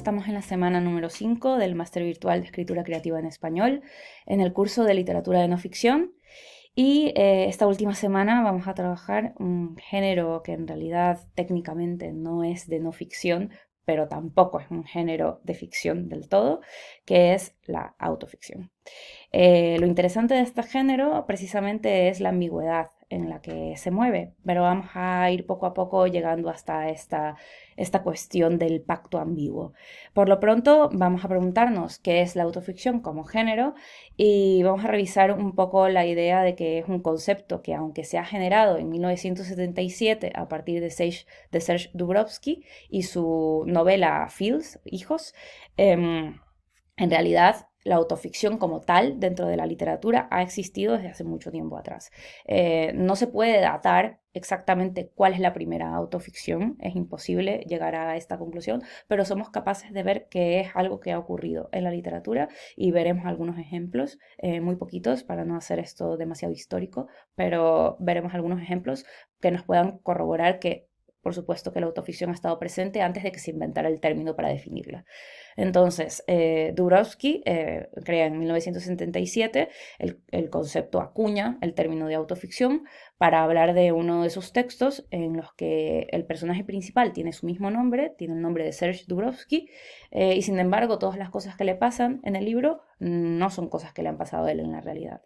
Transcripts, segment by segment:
estamos en la semana número 5 del Máster Virtual de Escritura Creativa en Español, en el curso de Literatura de No Ficción. Y esta última semana vamos a trabajar un género que en realidad técnicamente no es de no ficción, pero tampoco es un género de ficción del todo, que es la autoficción. Lo interesante de este género precisamente es la ambigüedad en la que se mueve, pero vamos a ir poco a poco llegando hasta esta cuestión del pacto ambiguo. Por lo pronto vamos a preguntarnos qué es la autoficción como género y vamos a revisar un poco la idea de que es un concepto que, aunque se ha generado en 1977 a partir de Serge Dubrovsky y su novela Fields, Hijos, en realidad la autoficción como tal dentro de la literatura ha existido desde hace mucho tiempo atrás. No se puede datar exactamente cuál es la primera autoficción, es imposible llegar a esta conclusión, pero somos capaces de ver que es algo que ha ocurrido en la literatura y veremos algunos ejemplos, muy poquitos para no hacer esto demasiado histórico, pero veremos algunos ejemplos que nos puedan corroborar que, por supuesto, que la autoficción ha estado presente antes de que se inventara el término para definirla. Entonces, Dubrovsky crea en 1977 el concepto, acuña el término de autoficción para hablar de uno de sus textos en los que el personaje principal tiene su mismo nombre, tiene el nombre de Serge Dubrovsky, y sin embargo todas las cosas que le pasan en el libro no son cosas que le han pasado a él en la realidad.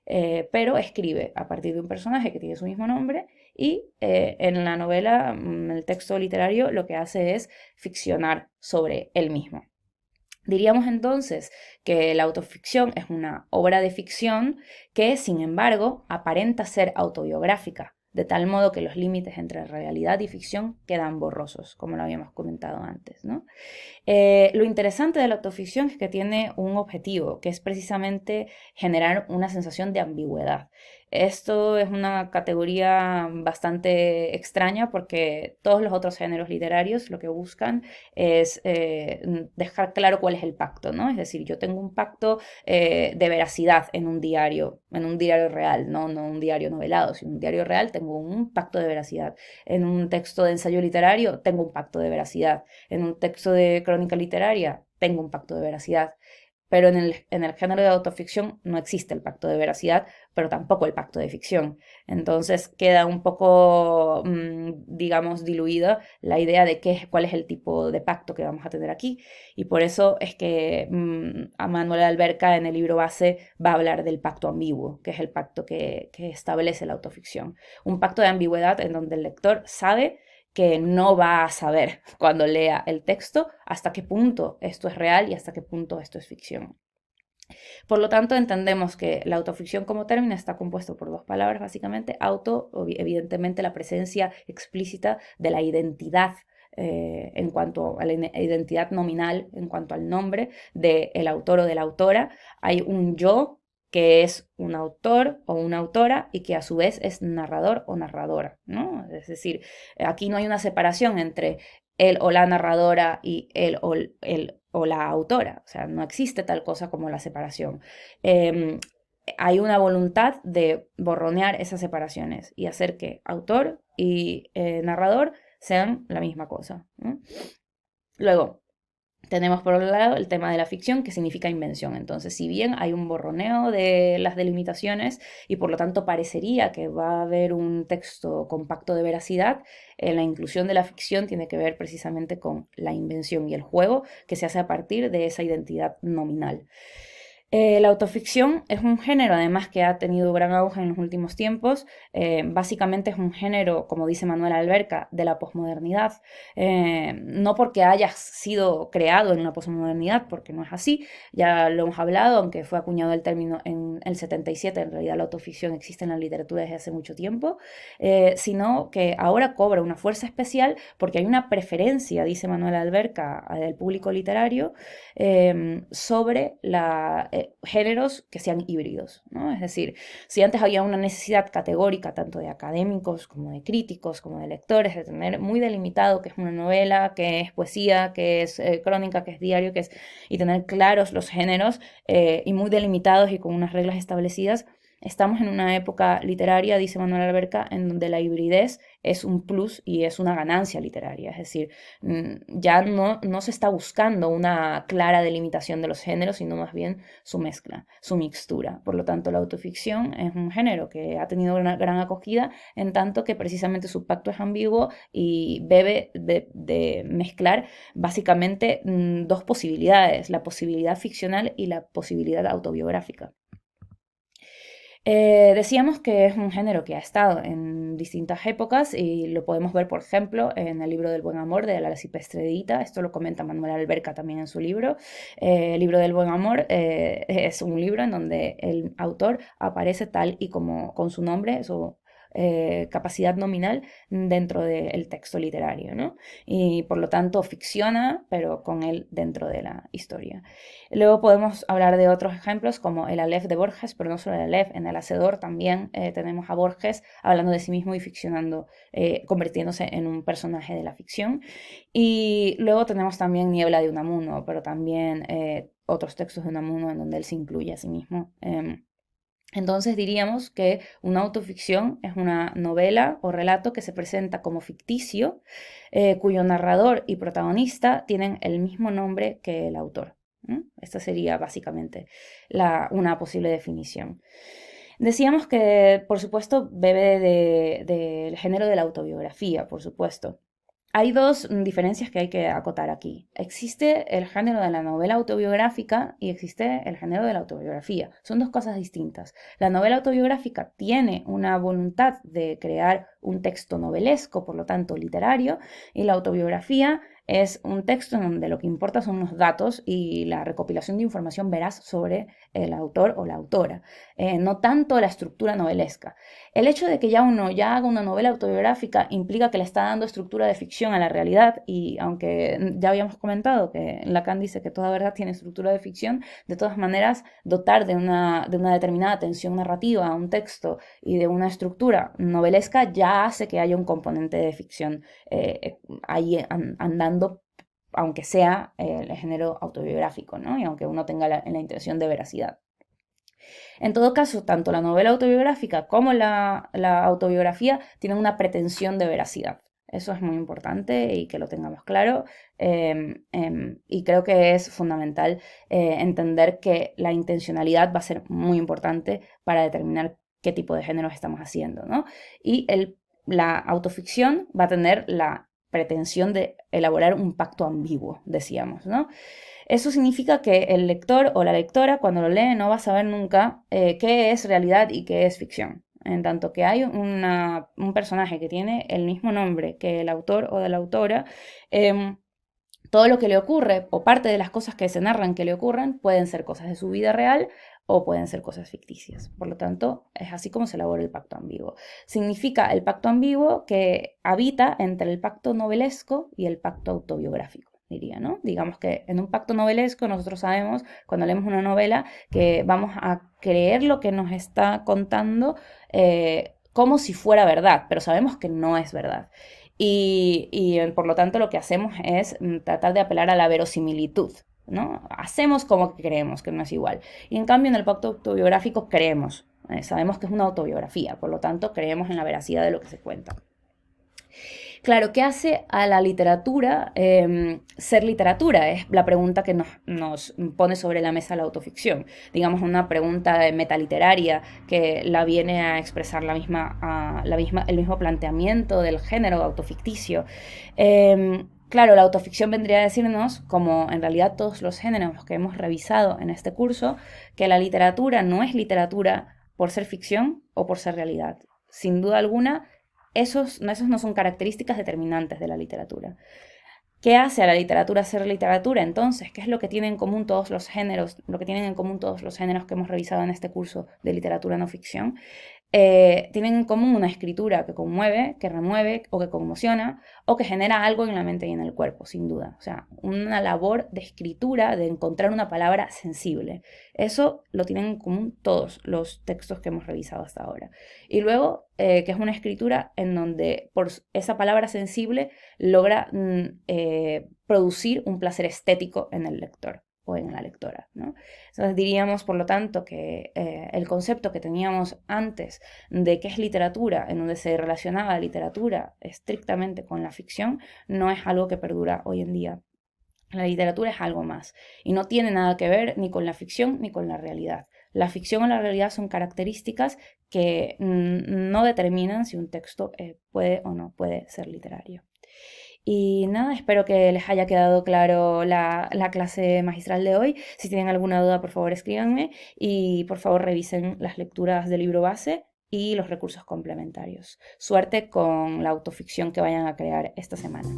Pero escribe a partir de un personaje que tiene su mismo nombre y en la novela, el texto literario, lo que hace es ficcionar sobre él mismo. Diríamos entonces que la autoficción es una obra de ficción que, sin embargo, aparenta ser autobiográfica, de tal modo que los límites entre realidad y ficción quedan borrosos, como lo habíamos comentado antes, ¿no? Lo interesante de la autoficción es que tiene un objetivo, que es precisamente generar una sensación de ambigüedad. Esto es una categoría bastante extraña porque todos los otros géneros literarios lo que buscan es dejar claro cuál es el pacto, ¿no? Es decir, yo tengo un pacto de veracidad en un diario real, ¿no? No un diario novelado, sino un diario real, tengo un pacto de veracidad. En un texto de ensayo literario tengo un pacto de veracidad. En un texto de crónica literaria tengo un pacto de veracidad. Pero en el género de autoficción no existe el pacto de veracidad, pero tampoco el pacto de ficción. Entonces queda un poco, digamos, diluida la idea de cuál es el tipo de pacto que vamos a tener aquí. Y por eso es que a Manuel Alberca en el libro base va a hablar del pacto ambiguo, que es el pacto que establece la autoficción. Un pacto de ambigüedad en donde el lector sabe que no va a saber cuando lea el texto hasta qué punto esto es real y hasta qué punto esto es ficción. Por lo tanto, entendemos que la autoficción como término está compuesto por dos palabras, básicamente. Auto, evidentemente la presencia explícita de la identidad en cuanto a la identidad nominal, en cuanto al nombre del autor o de la autora. Hay un yo que es un autor o una autora y que a su vez es narrador o narradora, ¿no? Es decir, aquí no hay una separación entre él o la narradora y él o la autora, o sea, no existe tal cosa como la separación. Eh, Hay una voluntad de borronear esas separaciones y hacer que autor y narrador sean la misma cosa, ¿no? Luego, tenemos por un lado el tema de la ficción, que significa invención. Entonces, si bien hay un borroneo de las delimitaciones y por lo tanto parecería que va a haber un texto compacto de veracidad, la inclusión de la ficción tiene que ver precisamente con la invención y el juego que se hace a partir de esa identidad nominal. La autoficción es un género, además, que ha tenido gran auge en los últimos tiempos. Básicamente es un género, como dice Manuel Alberca, de la posmodernidad. No porque haya sido creado en la posmodernidad, porque no es así. Ya lo hemos hablado, aunque fue acuñado el término en el 77, en realidad la autoficción existe en la literatura desde hace mucho tiempo, sino que ahora cobra una fuerza especial porque hay una preferencia, dice Manuel Alberca, del público literario sobre géneros que sean híbridos, ¿no? Es decir, si antes había una necesidad categórica tanto de académicos como de críticos, como de lectores, de tener muy delimitado qué es una novela, qué es poesía, qué es crónica, qué es diario, y tener claros los géneros y muy delimitados y con unas reglas establecidas, Estamos en una época literaria, dice Manuel Alberca, en donde la hibridez es un plus y es una ganancia literaria. Es decir, ya no se está buscando una clara delimitación de los géneros, sino más bien su mezcla, su mixtura. Por lo tanto, la autoficción es un género que ha tenido una gran acogida, en tanto que precisamente su pacto es ambiguo y bebe de mezclar básicamente dos posibilidades, la posibilidad ficcional y la posibilidad autobiográfica. Decíamos que es un género que ha estado en distintas épocas y lo podemos ver, por ejemplo, en el libro del Buen Amor de la Arcipestredita. Esto lo comenta Manuel Alberca también en su libro. El libro del Buen Amor es un libro en donde el autor aparece tal y como con su nombre, su capacidad nominal dentro del texto literario, ¿no? Y por lo tanto ficciona, pero con él dentro de la historia. Luego podemos hablar de otros ejemplos como el Aleph de Borges, pero no solo el Aleph, en El Hacedor también tenemos a Borges hablando de sí mismo y ficcionando, convirtiéndose en un personaje de la ficción. Y luego tenemos también Niebla de Unamuno, pero también otros textos de Unamuno en donde él se incluye a sí mismo. Entonces diríamos que una autoficción es una novela o relato que se presenta como ficticio, cuyo narrador y protagonista tienen el mismo nombre que el autor. Esta sería básicamente una posible definición. Decíamos que, por supuesto, bebe del género de la autobiografía, por supuesto. Hay dos diferencias que hay que acotar aquí. Existe el género de la novela autobiográfica y existe el género de la autobiografía. Son dos cosas distintas. La novela autobiográfica tiene una voluntad de crear un texto novelesco, por lo tanto literario, y la autobiografía es un texto en donde lo que importa son los datos y la recopilación de información veraz sobre el autor o la autora, no tanto la estructura novelesca. El hecho de que uno haga una novela autobiográfica implica que le está dando estructura de ficción a la realidad, y aunque ya habíamos comentado que Lacan dice que toda verdad tiene estructura de ficción, de todas maneras dotar de una determinada tensión narrativa a un texto y de una estructura novelesca ya hace que haya un componente de ficción ahí andando, aunque sea el género autobiográfico, ¿no? Y aunque uno tenga la intención de veracidad. En todo caso, tanto la novela autobiográfica como la autobiografía tienen una pretensión de veracidad. Eso es muy importante y que lo tengamos claro. Y creo que es fundamental entender que la intencionalidad va a ser muy importante para determinar qué tipo de géneros estamos haciendo, ¿no? Y la autoficción va a tener la pretensión de elaborar un pacto ambiguo, decíamos, ¿no? Eso significa que el lector o la lectora, cuando lo lee, no va a saber nunca qué es realidad y qué es ficción. En tanto que hay un personaje que tiene el mismo nombre que el autor o de la autora, todo lo que le ocurre, o parte de las cosas que se narran que le ocurren, pueden ser cosas de su vida real o pueden ser cosas ficticias. Por lo tanto, es así como se elabora el pacto ambiguo. Significa el pacto ambiguo que habita entre el pacto novelesco y el pacto autobiográfico, diría, ¿no? Digamos que en un pacto novelesco nosotros sabemos, cuando leemos una novela, que vamos a creer lo que nos está contando como si fuera verdad, pero sabemos que no es verdad. Y por lo tanto lo que hacemos es tratar de apelar a la verosimilitud, ¿no? Hacemos como que creemos que no es igual. Y en cambio en el pacto autobiográfico creemos, sabemos que es una autobiografía, por lo tanto creemos en la veracidad de lo que se cuenta. Claro, ¿qué hace a la literatura ser literatura? Es la pregunta que nos pone sobre la mesa la autoficción. Digamos, una pregunta metaliteraria que la viene a expresar el mismo planteamiento del género autoficticio. Claro, la autoficción vendría a decirnos, como en realidad todos los géneros que hemos revisado en este curso, que la literatura no es literatura por ser ficción o por ser realidad. Sin duda alguna, esos no son características determinantes de la literatura. ¿Qué hace a la literatura ser literatura entonces? ¿Qué es lo que tienen en común todos los géneros, lo que tienen en común todos los géneros que hemos revisado en este curso de literatura no ficción? Tienen en común una escritura que conmueve, que remueve o que conmociona o que genera algo en la mente y en el cuerpo, sin duda. O sea, una labor de escritura, de encontrar una palabra sensible. Eso lo tienen en común todos los textos que hemos revisado hasta ahora. Y luego, que es una escritura en donde por esa palabra sensible logra producir un placer estético en el lector. o en la lectora, ¿no? Entonces diríamos, por lo tanto, que el concepto que teníamos antes de qué es literatura, en donde se relacionaba la literatura estrictamente con la ficción, no es algo que perdura hoy en día. La literatura es algo más y no tiene nada que ver ni con la ficción ni con la realidad. La ficción o la realidad son características que no determinan si un texto puede o no puede ser literario. Y nada, espero que les haya quedado claro la clase magistral de hoy. Si tienen alguna duda, por favor escríbanme y por favor revisen las lecturas del libro base y los recursos complementarios. Suerte con la autoficción que vayan a crear esta semana.